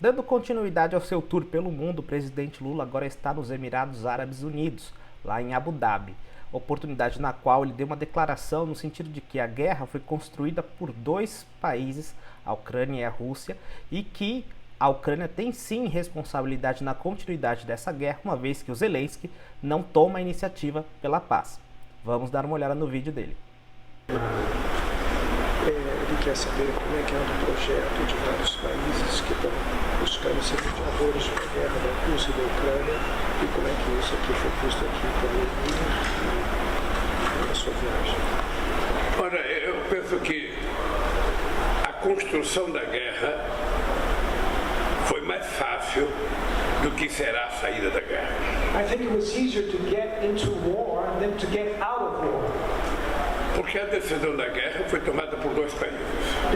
Dando continuidade ao seu tour pelo mundo, o presidente Lula agora está nos Emirados Árabes Unidos, lá em Abu Dhabi. Oportunidade na qual ele deu uma declaração no sentido de que a guerra foi construída por dois países, a Ucrânia e a Rússia, e que a Ucrânia tem sim responsabilidade na continuidade dessa guerra, uma vez que o Zelensky não toma a iniciativa pela paz. Vamos dar uma olhada no vídeo dele. Ele quer saber como é que anda o projeto de vários países que estão buscando ser mediadores da guerra da Rússia e da Ucrânia e como é que isso aqui foi visto aqui pelo Lula na sua viagem. Ora, eu penso que a construção da guerra foi mais fácil do que será a saída da guerra. I think it was easier to get into war than to get out of war. Porque a decisão da guerra foi tomada por dois países.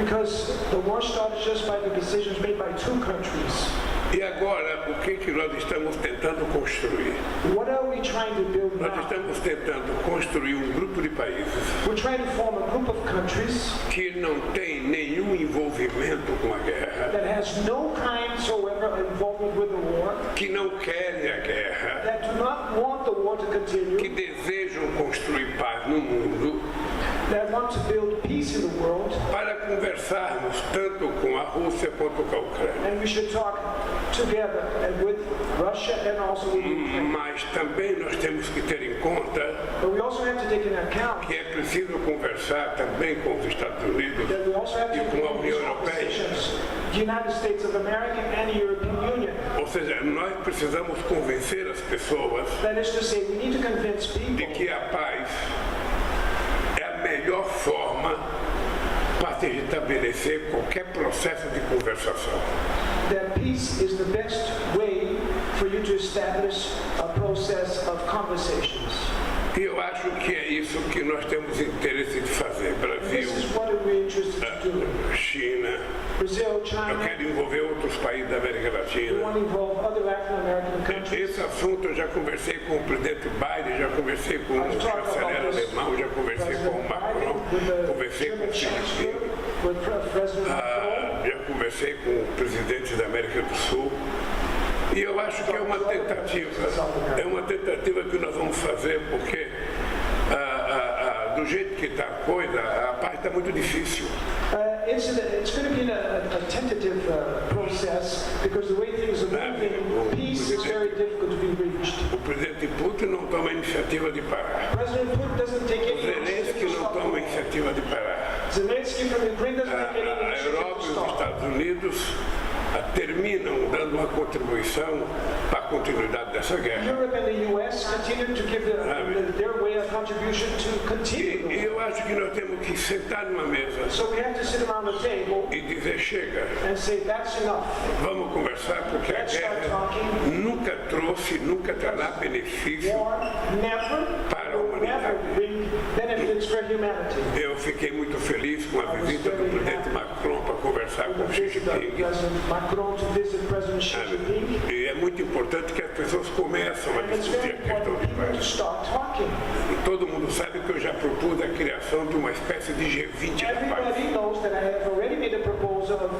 Because the war started just by the decisions made by two countries. E agora, o que nós estamos tentando construir? What are we trying to build Nós now? estamos tentando construir um grupo de países We're trying to form a group of countries que não tem nenhum envolvimento com a guerra, that has no kind soever involvement with the war, que não querem a guerra, that do not want the war to que continue, desejam construir paz no mundo, that want to build peace in the world, para conversarmos tanto com a Rússia quanto com a Ucrânia. and we should talk together and with Russia and also with Ukraine. Mas também nós temos que ter em conta But we also have to take into account que é preciso conversar também com os Estados Unidos that we also have to e take com a into União account Europeia. positions, the United States of America and the European Union. Ou seja, nós precisamos convencer as pessoas That is to say, we need to convince de people que a paz é a melhor forma para se estabelecer qualquer processo de conversação. that peace is the best way for you to establish a process of conversations. E eu acho que é isso que nós temos interesse de fazer. And Brasil, this is what we're interested to do. China, Brazil, eu China, quero envolver outros países da América we Latina. want to involve other Latin American countries. Esse assunto eu já conversei com o presidente Biden, já conversei com o chanceler alemão, já conversei com o Macron, conversei com o Xi Jinping, With President Macron. já conversei com o presidente da América do Sul. E eu acho que é uma tentativa que nós vamos fazer, porque do jeito que está a coisa, a paz está muito difícil. It's going to be a tentative process because the way things are moving, peace is very difficult to be reached. O presidente Putin não toma a iniciativa de parar. President Putin doesn't take O any initiative Zelensky to não stop the toma a war. iniciativa de parar. Zelensky from Ukraine doesn't take any A initiative Europa to e os stop. Estados Unidos terminam dando uma contribuição para a continuidade dessa guerra. Europe and the US continue to give their way of contribution to continue. E eu acho que nós temos que sentar numa mesa So we have to sit around the table e dizer, chega, and say that's enough. vamos conversar, porque a guerra nunca trouxe, nunca trará benefício War never para a will never humanidade. bring benefits for humanity. Eu fiquei muito feliz com a visita do presidente Macron para conversar com o Xi Visit of Jinping. President Macron to visit President Xi Jinping. E é muito importante que as pessoas começam a And it's very discutir a questão important de people to paz. start talking. E todo mundo sabe que eu já propus a criação de uma espécie de G20 da paz. Everybody knows that I have already made a proposal of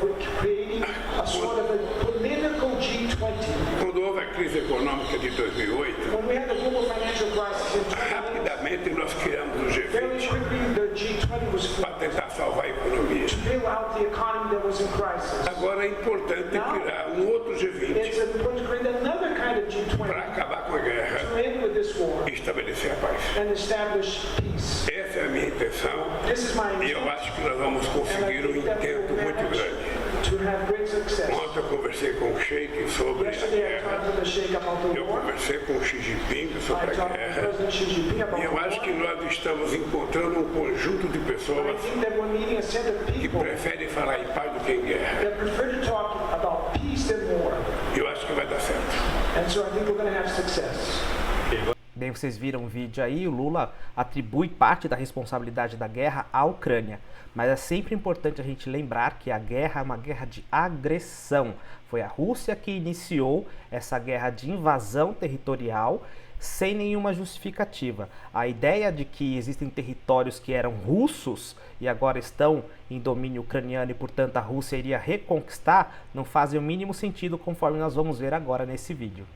creating a sort of a political G20. Quando houve a crise econômica de 2008, When we had the global financial crisis in 2008, rapidamente nós criamos o very G20 quickly the G20 was para formed tentar salvar a economia. to bail out the economy that was in crisis. Agora é importante criar um outro It's G20 important to create another kind of para G20 acabar com a guerra to end with this war e estabelecer a paz. and establish peace. Essa é a minha intenção This is my e eu intent, acho que nós vamos and I conseguir um think that intento we'll muito manage grande. to have great success. Ontem eu conversei com o Sheik sobre a Yesterday I guerra, talked with the Sheikh about the eu war. conversei com o Xi Jinping I sobre a talked to guerra. President Xi Jinping about E the eu acho que war. nós estamos encontrando um conjunto de I pessoas think that we're meeting a set of que people preferem falar em paz do que em guerra. that prefer to talk about peace than war. Eu acho que vai dar certo. And so I think we're going to have success. Bem, vocês viram o vídeo aí, o Lula atribui parte da responsabilidade da guerra à Ucrânia. Mas é sempre importante a gente lembrar que a guerra é uma guerra de agressão. Foi a Rússia que iniciou essa guerra de invasão territorial sem nenhuma justificativa. A ideia de que existem territórios que eram russos e agora estão em domínio ucraniano e, portanto, a Rússia iria reconquistar, não fazem o mínimo sentido, conforme nós vamos ver agora nesse vídeo.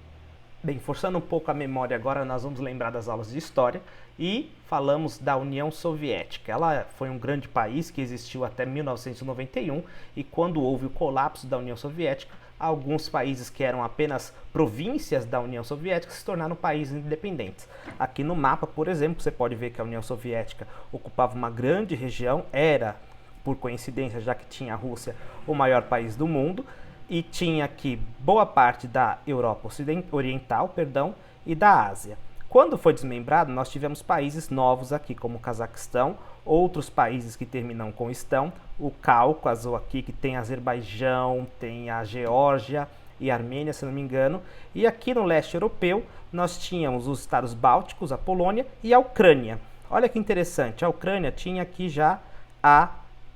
Bem, forçando um pouco a memória agora, nós vamos lembrar das aulas de história e falamos da União Soviética. Ela foi um grande país que existiu até 1991 e quando houve o colapso da União Soviética, alguns países que eram apenas províncias da União Soviética se tornaram países independentes. Aqui no mapa, por exemplo, você pode ver que a União Soviética ocupava uma grande região, era, por coincidência, já que tinha a Rússia, o maior país do mundo, e tinha aqui boa parte da Europa Oriental, e da Ásia. Quando foi desmembrado, nós tivemos países novos aqui, como o Cazaquistão, outros países que terminam com estão, o Cáucaso aqui, que tem Azerbaijão, tem a Geórgia e a Armênia, se não me engano, e aqui no leste europeu nós tínhamos os estados bálticos, a Polônia e a Ucrânia. Olha que interessante, a Ucrânia tinha aqui já a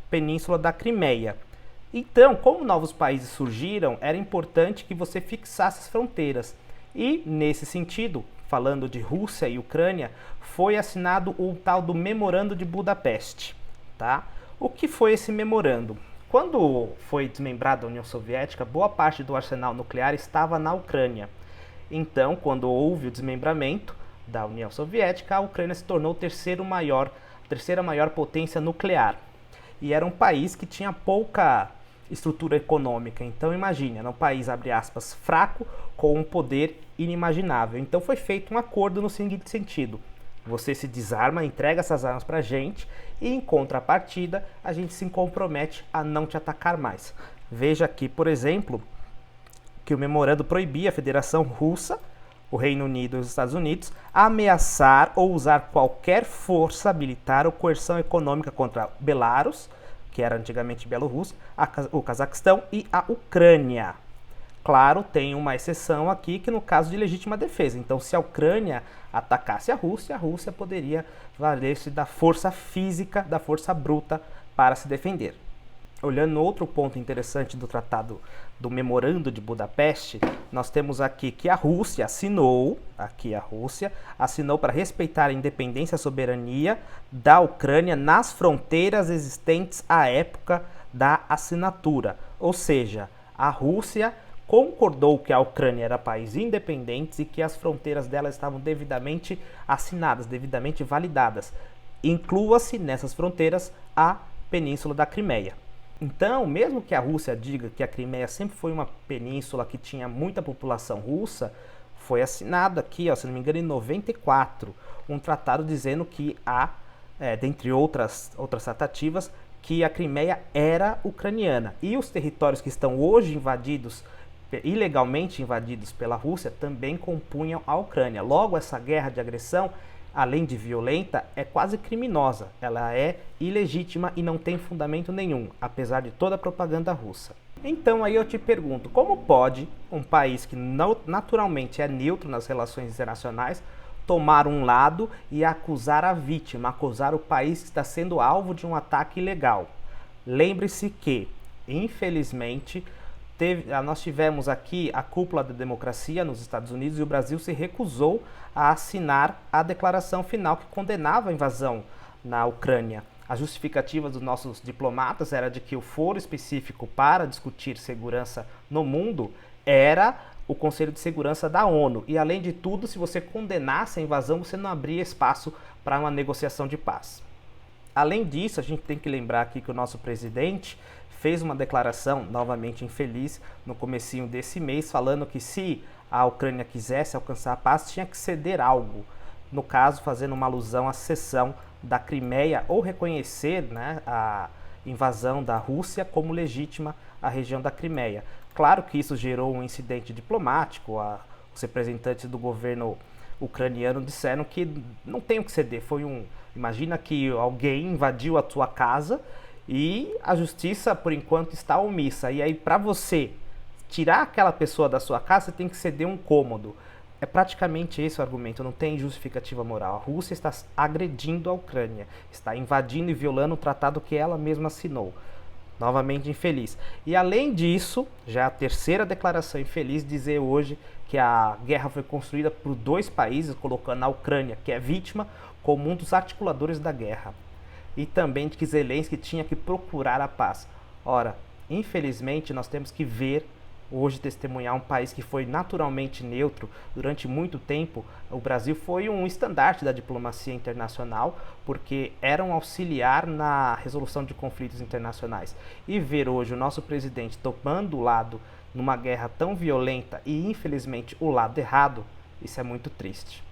península da Crimeia. Então, como novos países surgiram, era importante que você fixasse as fronteiras. E, nesse sentido, falando de Rússia e Ucrânia, foi assinado o tal do Memorando de Budapeste. Tá? O que foi esse memorando? Quando foi desmembrada a União Soviética, boa parte do arsenal nuclear estava na Ucrânia. Então, quando houve o desmembramento da União Soviética, a Ucrânia se tornou a terceira maior potência nuclear. E era um país que tinha pouca estrutura econômica. Então imagine, era um país, abre aspas, fraco, com um poder inimaginável. Então foi feito um acordo no seguinte sentido: você se desarma, entrega essas armas pra gente e em contrapartida a gente se compromete a não te atacar mais. Veja aqui, por exemplo, que o memorando proibia a Federação Russa, o Reino Unido e os Estados Unidos ameaçar ou usar qualquer força militar ou coerção econômica contra Belarus, que era antigamente Bielorrússia, o Cazaquistão e a Ucrânia. Claro, tem uma exceção aqui, que no caso de legítima defesa. Então, se a Ucrânia atacasse a Rússia poderia valer-se da força física, da força bruta para se defender. Olhando outro ponto interessante do Tratado do Memorando de Budapeste, nós temos aqui que a Rússia assinou para respeitar a independência e a soberania da Ucrânia nas fronteiras existentes à época da assinatura. Ou seja, a Rússia concordou que a Ucrânia era país independente e que as fronteiras dela estavam devidamente assinadas, devidamente validadas. Inclua-se nessas fronteiras a Península da Crimeia. Então, mesmo que a Rússia diga que a Crimeia sempre foi uma península que tinha muita população russa, foi assinado aqui, se não me engano, em 94, um tratado dizendo que dentre outras tratativas, que a Crimeia era ucraniana. E os territórios que estão hoje ilegalmente invadidos pela Rússia, também compunham a Ucrânia. Logo, essa guerra de agressão, além de violenta, é quase criminosa. Ela é ilegítima e não tem fundamento nenhum, apesar de toda a propaganda russa. Então aí eu te pergunto, como pode um país que naturalmente é neutro nas relações internacionais tomar um lado e acusar a vítima, acusar o país que está sendo alvo de um ataque ilegal? Lembre-se que, infelizmente, nós tivemos aqui a cúpula da democracia nos Estados Unidos e o Brasil se recusou a assinar a declaração final que condenava a invasão na Ucrânia. A justificativa dos nossos diplomatas era de que o foro específico para discutir segurança no mundo era o Conselho de Segurança da ONU. E, além de tudo, se você condenasse a invasão, você não abria espaço para uma negociação de paz. Além disso, a gente tem que lembrar aqui que o nosso presidente fez uma declaração, novamente infeliz, no comecinho desse mês, falando que se a Ucrânia quisesse alcançar a paz, tinha que ceder algo. No caso, fazendo uma alusão à cessão da Crimeia ou reconhecer, a invasão da Rússia como legítima à região da Crimeia. Claro que isso gerou um incidente diplomático. Os representantes do governo ucraniano disseram que não tem o que ceder. Imagina que alguém invadiu a tua casa e a justiça, por enquanto, está omissa. E aí, para você tirar aquela pessoa da sua casa, você tem que ceder um cômodo. É praticamente esse o argumento, não tem justificativa moral. A Rússia está agredindo a Ucrânia, está invadindo e violando o tratado que ela mesma assinou. Novamente infeliz. E além disso, já a terceira declaração infeliz, dizer hoje que a guerra foi construída por dois países, colocando a Ucrânia, que é vítima, como um dos articuladores da guerra. E também de que Zelensky tinha que procurar a paz. Ora, infelizmente nós temos que ver hoje, testemunhar um país que foi naturalmente neutro durante muito tempo. O Brasil foi um estandarte da diplomacia internacional, porque era um auxiliar na resolução de conflitos internacionais. E ver hoje o nosso presidente tomando o lado numa guerra tão violenta e, infelizmente, o lado errado, isso é muito triste.